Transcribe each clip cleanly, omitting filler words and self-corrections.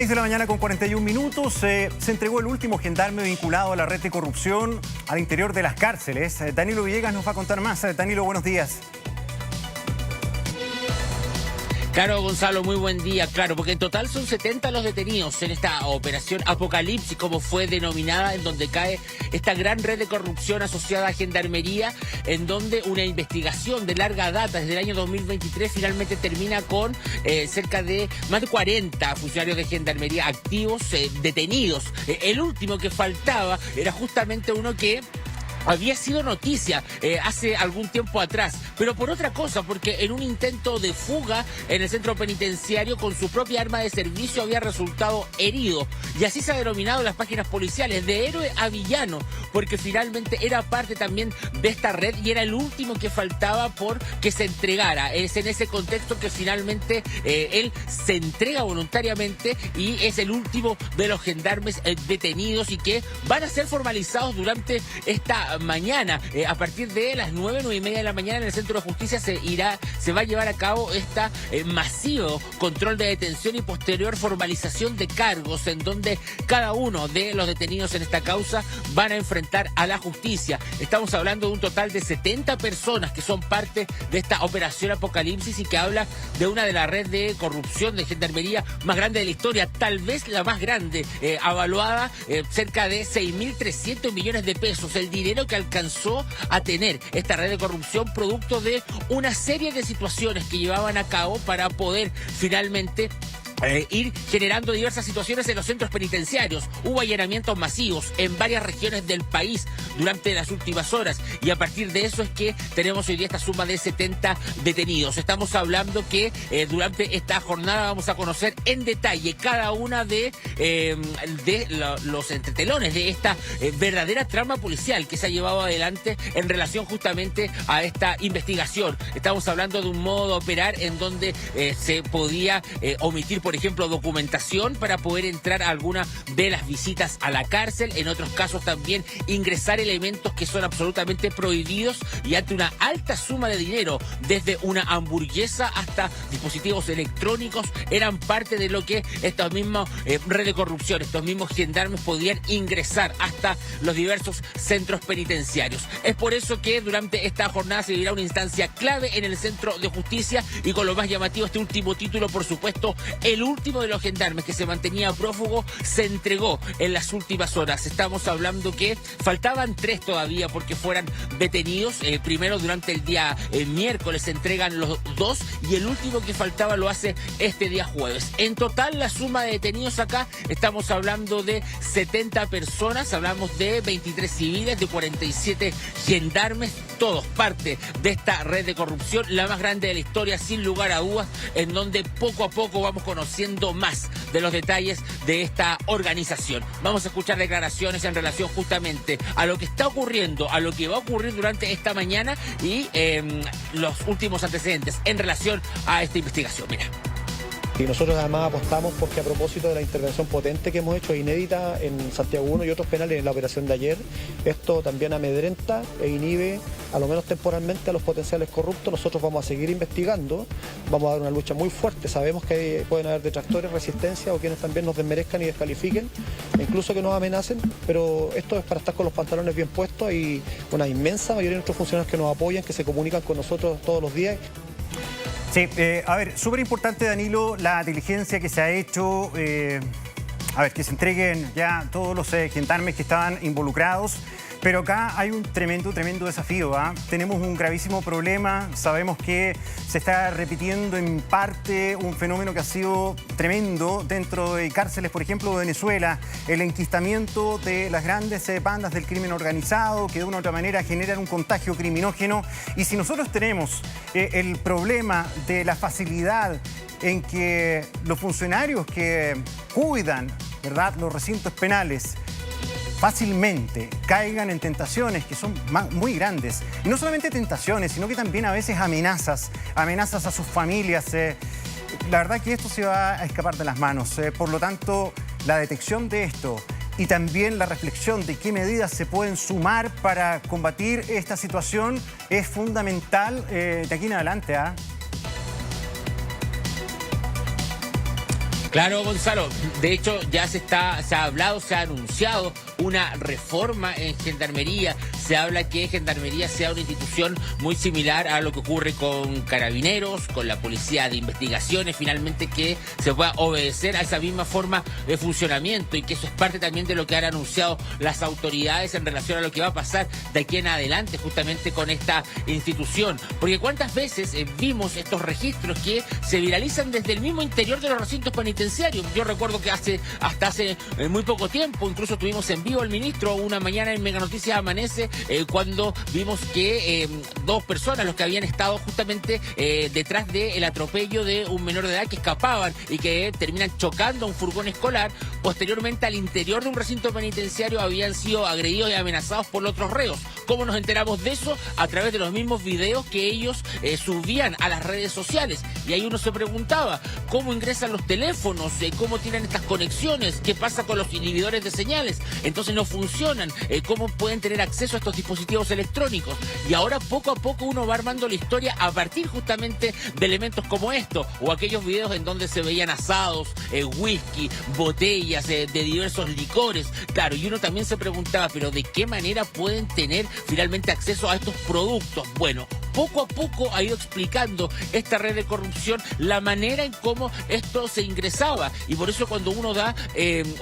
6 de la mañana con 41 minutos, se entregó el último gendarme vinculado a la red de corrupción al interior de las cárceles. Danilo Villegas nos va a contar más. Danilo, buenos días. Claro, Gonzalo, muy buen día. Claro, porque en total son 70 los detenidos en esta operación Apocalipsis, como fue denominada, en donde cae esta gran red de corrupción asociada a Gendarmería, en donde una investigación de larga data, desde el año 2023, finalmente termina con cerca de más de 40 funcionarios de Gendarmería activos, detenidos. El último que faltaba era justamente uno que había sido noticia hace algún tiempo atrás, pero por otra cosa, porque en un intento de fuga en el centro penitenciario con su propia arma de servicio había resultado herido. Y así se ha denominado en las páginas policiales, de héroe a villano, porque finalmente era parte también de esta red y era el último que faltaba por que se entregara. Es en ese contexto que finalmente él se entrega voluntariamente y es el último de los gendarmes detenidos y que van a ser formalizados durante esta mañana. A partir de las 9:30 de la mañana en el Centro de Justicia se va a llevar a cabo esta masivo control de detención y posterior formalización de cargos, en donde cada uno de los detenidos en esta causa van a enfrentar a la justicia. Estamos hablando de un total de 70 personas que son parte de esta operación Apocalipsis y que habla de una de las redes de corrupción de Gendarmería más grande de la historia, tal vez la más grande, avaluada cerca de 6.300 millones de pesos, el dinero que alcanzó a tener esta red de corrupción producto de una serie de situaciones que llevaban a cabo para poder finalmente ir generando diversas situaciones en los centros penitenciarios. Hubo allanamientos masivos en varias regiones del país durante las últimas horas y a partir de eso es que tenemos hoy día esta suma de 70 detenidos. Estamos hablando que durante esta jornada vamos a conocer en detalle cada una de los entretelones de esta verdadera trama policial que se ha llevado adelante en relación justamente a esta investigación. Estamos hablando de un modo de operar en donde se podía omitir, por ejemplo, documentación para poder entrar a alguna de las visitas a la cárcel. En otros casos también ingresar elementos que son absolutamente prohibidos y ante una alta suma de dinero, desde una hamburguesa hasta dispositivos electrónicos, eran parte de lo que estos mismos redes de corrupción, estos mismos gendarmes podían ingresar hasta los diversos centros penitenciarios. Es por eso que durante esta jornada se vivirá una instancia clave en el Centro de Justicia y con lo más llamativo este último título, por supuesto, el último de los gendarmes que se mantenía prófugo se entregó en las últimas horas. Estamos hablando que faltaban 3 todavía porque fueran detenidos. Primero durante el día miércoles se entregan los 2 y el último que faltaba lo hace este día jueves. En total la suma de detenidos acá estamos hablando de 70 personas, hablamos de 23 civiles, de 47 gendarmes, todos parte de esta red de corrupción, la más grande de la historia sin lugar a dudas, en donde poco a poco vamos conociendo más de los detalles de esta organización. Vamos a escuchar declaraciones en relación justamente a lo que está ocurriendo, a lo que va a ocurrir durante esta mañana y los últimos antecedentes en relación a esta investigación. Mira. Y nosotros además apostamos porque a propósito de la intervención potente que hemos hecho, inédita en Santiago 1 y otros penales en la operación de ayer, esto también amedrenta e inhibe, a lo menos temporalmente, a los potenciales corruptos. Nosotros vamos a seguir investigando, vamos a dar una lucha muy fuerte. Sabemos que pueden haber detractores, resistencia o quienes también nos desmerezcan y descalifiquen, e incluso que nos amenacen, pero esto es para estar con los pantalones bien puestos. Hay una inmensa mayoría de nuestros funcionarios que nos apoyan, que se comunican con nosotros todos los días. Sí, a ver, súper importante, Danilo, la diligencia que se ha hecho, a ver, que se entreguen ya todos los gendarmes que estaban involucrados. Pero acá hay un tremendo desafío, ¿ah? Tenemos un gravísimo problema, sabemos que se está repitiendo en parte un fenómeno que ha sido tremendo dentro de cárceles, por ejemplo, de Venezuela, el enquistamiento de las grandes bandas del crimen organizado que de una u otra manera generan un contagio criminógeno. Y si nosotros tenemos el problema de la facilidad en que los funcionarios que cuidan, ¿verdad?, los recintos penales fácilmente caigan en tentaciones que son muy grandes. Y no solamente tentaciones, sino que también a veces amenazas a sus familias. La verdad que esto se va a escapar de las manos. Por lo tanto, la detección de esto y también la reflexión de qué medidas se pueden sumar para combatir esta situación es fundamental de aquí en adelante, ¿ah? Claro, Gonzalo. De hecho, ya se ha hablado, se ha anunciado una reforma en Gendarmería. Se habla que Gendarmería sea una institución muy similar a lo que ocurre con Carabineros, con la Policía de Investigaciones, finalmente que se pueda obedecer a esa misma forma de funcionamiento, y que eso es parte también de lo que han anunciado las autoridades en relación a lo que va a pasar de aquí en adelante justamente con esta institución. Porque cuántas veces vimos estos registros que se viralizan desde el mismo interior de los recintos penitenciarios. Yo recuerdo que hasta hace muy poco tiempo, incluso tuvimos en vivo al ministro una mañana en Mega Noticias Amanece, cuando vimos que dos personas, los que habían estado justamente detrás del atropello de un menor de edad, que escapaban y que terminan chocando a un furgón escolar, posteriormente al interior de un recinto penitenciario habían sido agredidos y amenazados por otros reos. ¿Cómo nos enteramos de eso? A través de los mismos videos que ellos subían a las redes sociales. Y ahí uno se preguntaba, ¿cómo ingresan los teléfonos? ¿Cómo tienen estas conexiones? ¿Qué pasa con los inhibidores de señales? Entonces no funcionan. ¿Cómo pueden tener acceso a estos dispositivos electrónicos? Y ahora poco a poco uno va armando la historia a partir justamente de elementos como esto, o aquellos videos en donde se veían asados, whisky, botellas de diversos licores. Claro, y uno también se preguntaba, ¿pero de qué manera pueden tener finalmente acceso a estos productos? Bueno, poco a poco ha ido explicando esta red de corrupción la manera en cómo esto se ingresaba, y por eso cuando uno da,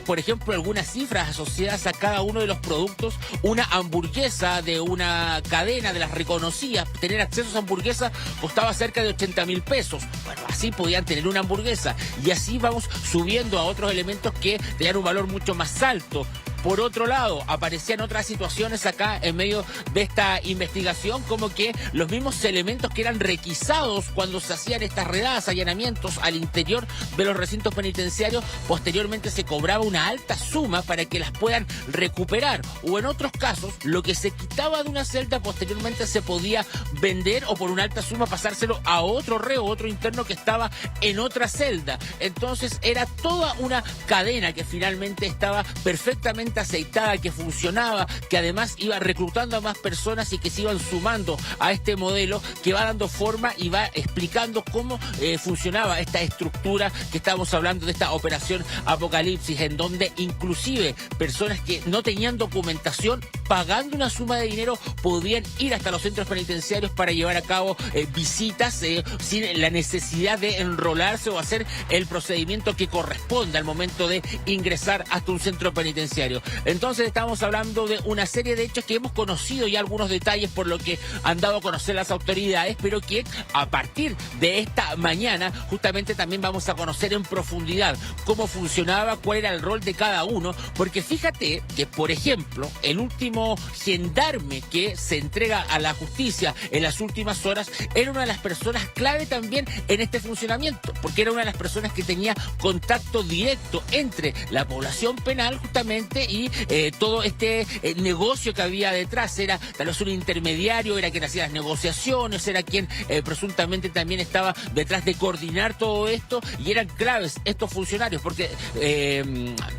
por ejemplo, algunas cifras asociadas a cada uno de los productos, una hamburguesa de una cadena de las reconocidas, tener acceso a esa hamburguesa costaba cerca de 80.000 pesos. Bueno, así podían tener una hamburguesa, y así vamos subiendo a otros elementos que tenían un valor mucho más alto. Por otro lado, aparecían otras situaciones acá en medio de esta investigación, como que los mismos elementos que eran requisados cuando se hacían estas redadas, allanamientos al interior de los recintos penitenciarios, posteriormente se cobraba una alta suma para que las puedan recuperar. O en otros casos, lo que se quitaba de una celda posteriormente se podía vender, o por una alta suma pasárselo a otro reo, otro interno que estaba en otra celda. Entonces era toda una cadena que finalmente estaba perfectamente aceitada, que funcionaba, que además iba reclutando a más personas y que se iban sumando a este modelo que va dando forma y va explicando cómo funcionaba esta estructura que estábamos hablando, de esta operación Apocalipsis, en donde inclusive personas que no tenían documentación, pagando una suma de dinero, podían ir hasta los centros penitenciarios para llevar a cabo visitas sin la necesidad de enrolarse o hacer el procedimiento que corresponde al momento de ingresar hasta un centro penitenciario. Entonces estamos hablando de una serie de hechos que hemos conocido ya algunos detalles por lo que han dado a conocer las autoridades, pero que a partir de esta mañana justamente también vamos a conocer en profundidad cómo funcionaba, cuál era el rol de cada uno, porque fíjate que, por ejemplo, el último gendarme que se entrega a la justicia en las últimas horas era una de las personas clave también en este funcionamiento, porque era una de las personas que tenía contacto directo entre la población penal justamente y todo este negocio que había detrás. Era tal vez un intermediario, era quien hacía las negociaciones, era quien presuntamente también estaba detrás de coordinar todo esto, y eran claves estos funcionarios porque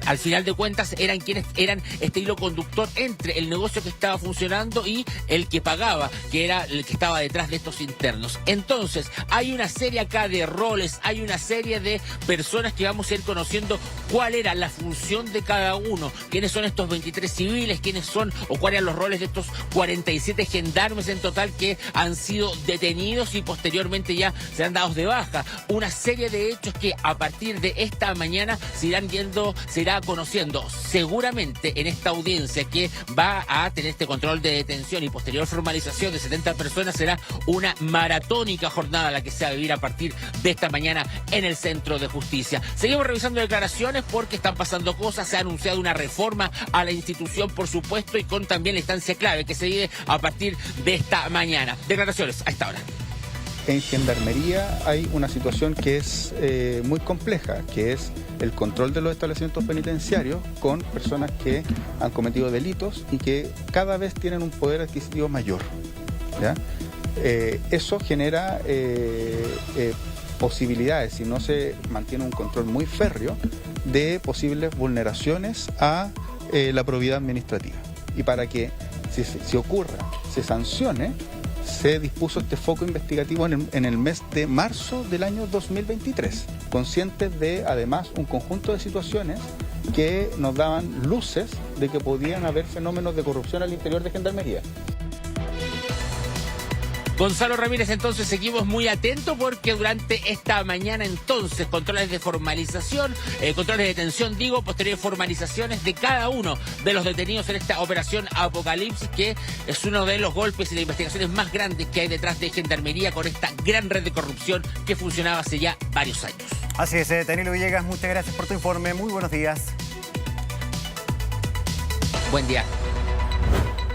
al final de cuentas eran quienes eran este hilo conductor entre el negocio que estaba funcionando y el que pagaba, que era el que estaba detrás de estos internos. Entonces hay una serie acá de roles, hay una serie de personas que vamos a ir conociendo cuál era la función de cada uno, quiénes son estos 23 civiles, quiénes son o cuáles eran los roles de estos 47 gendarmes en total que han sido detenidos y posteriormente ya serán dados de baja. Una serie de hechos que a partir de esta mañana se irá conociendo seguramente en esta audiencia que va a tener este control de detención y posterior formalización de 70 personas. Será una maratónica jornada la que se va a vivir a partir de esta mañana en el Centro de Justicia. Seguimos revisando declaraciones porque están pasando cosas. Se ha anunciado una reforma a la institución, por supuesto, y con también la instancia clave que se vive a partir de esta mañana. Declaraciones a esta hora. En Gendarmería hay una situación que es muy compleja, que es el control de los establecimientos penitenciarios con personas que han cometido delitos y que cada vez tienen un poder adquisitivo mayor, ¿ya? Eso genera posibilidades, si no se mantiene un control muy férreo, de posibles vulneraciones a la probidad administrativa. Y para que si ocurra, se sancione, se dispuso este foco investigativo en el mes de marzo del año 2023. conscientes de, además, un conjunto de situaciones que nos daban luces de que podían haber fenómenos de corrupción al interior de Gendarmería. Gonzalo Ramírez, entonces seguimos muy atentos porque durante esta mañana entonces controles de formalización, controles de detención, posteriores formalizaciones de cada uno de los detenidos en esta operación Apocalipsis, que es uno de los golpes y las investigaciones más grandes que hay detrás de Gendarmería con esta gran red de corrupción que funcionaba hace ya varios años. Así es, Danilo Villegas, muchas gracias por tu informe, muy buenos días. Buen día.